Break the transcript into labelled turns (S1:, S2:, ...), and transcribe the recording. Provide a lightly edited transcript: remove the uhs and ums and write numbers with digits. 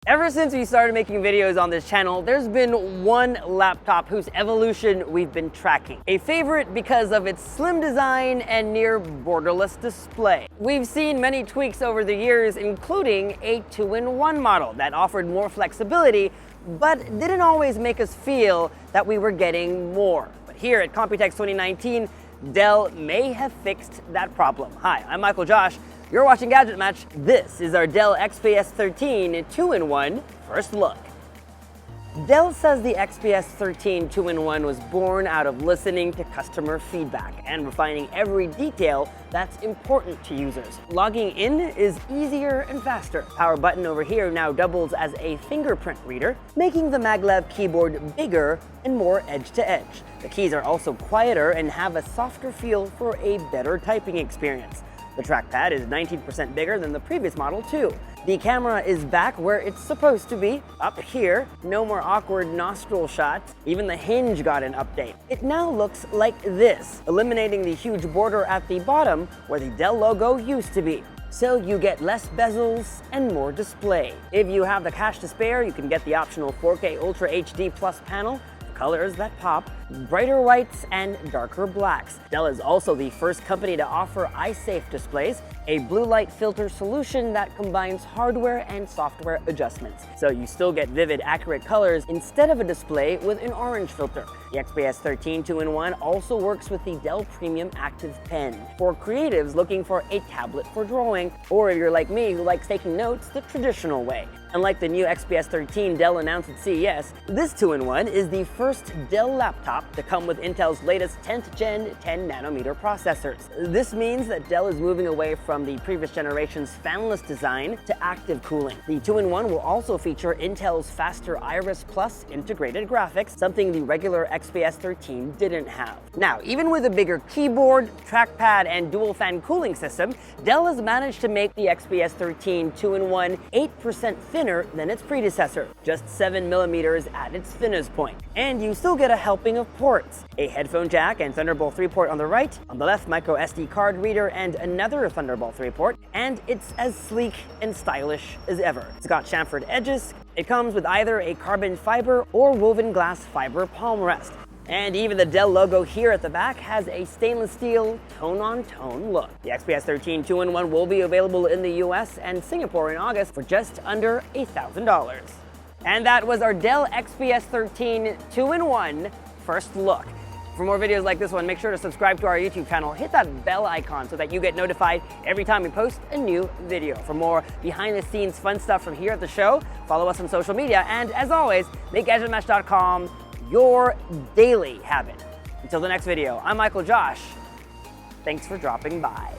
S1: Ever since we started making videos on this channel, there's been one laptop whose evolution we've been tracking. A favorite because of its slim design and near borderless display. We've seen many tweaks over the years, including a 2-in-1 model that offered more flexibility, but didn't always make us feel that we were getting more. But here at Computex 2019, Dell may have fixed that problem. Hi, I'm Michael Josh. You're watching GadgetMatch. This is our Dell XPS 13 2-in-1 first look. Dell says the XPS 13 2-in-1 was born out of listening to customer feedback and refining every detail that's important to users. Logging in is easier and faster. Power button over here now doubles as a fingerprint reader, making the maglev keyboard bigger and more edge-to-edge. The keys are also quieter and have a softer feel for a better typing experience. The trackpad is 19% bigger than the previous model too. The camera is back where it's supposed to be, up here. No more awkward nostril shots. Even the hinge got an update. It now looks like this, eliminating the huge border at the bottom where the Dell logo used to be. So you get less bezels and more display. If you have the cash to spare, you can get the optional 4K Ultra HD Plus panel, colors that pop, brighter whites and darker blacks. Dell is also the first company to offer eye-safe displays, a blue light filter solution that combines hardware and software adjustments. So you still get vivid, accurate colors instead of a display with an orange filter. The XPS 13 2-in-1 also works with the Dell Premium Active Pen for creatives looking for a tablet for drawing, or if you're like me who likes taking notes the traditional way. Unlike the new XPS 13 Dell announced at CES, this 2-in-1 is the first Dell laptop to come with Intel's latest 10th gen 10nm processors. This means that Dell is moving away from the previous generation's fanless design to active cooling. The 2-in-1 will also feature Intel's faster Iris Plus integrated graphics, something the regular XPS 13 didn't have. Now, even with a bigger keyboard, trackpad, and dual fan cooling system, Dell has managed to make the XPS 13 2-in-1 8% thinner than its predecessor, just 7mm at its thinnest point. And you still get a helping of ports, a headphone jack and Thunderbolt 3 port on the right, on the left micro SD card reader and another Thunderbolt 3 port, and it's as sleek and stylish as ever. It's got chamfered edges, it comes with either a carbon fiber or woven glass fiber palm rest. And even the Dell logo here at the back has a stainless steel tone-on-tone look. The XPS 13 2-in-1 will be available in the US and Singapore in August for just under $1,000. And that was our Dell XPS 13 2-in-1 first look. For more videos like this one, make sure to subscribe to our YouTube channel. Hit that bell icon so that you get notified every time we post a new video. For more behind-the-scenes fun stuff from here at the show, follow us on social media. And as always, make GadgetMatch.com your daily habit. Until the next video, I'm Michael Josh. Thanks for dropping by.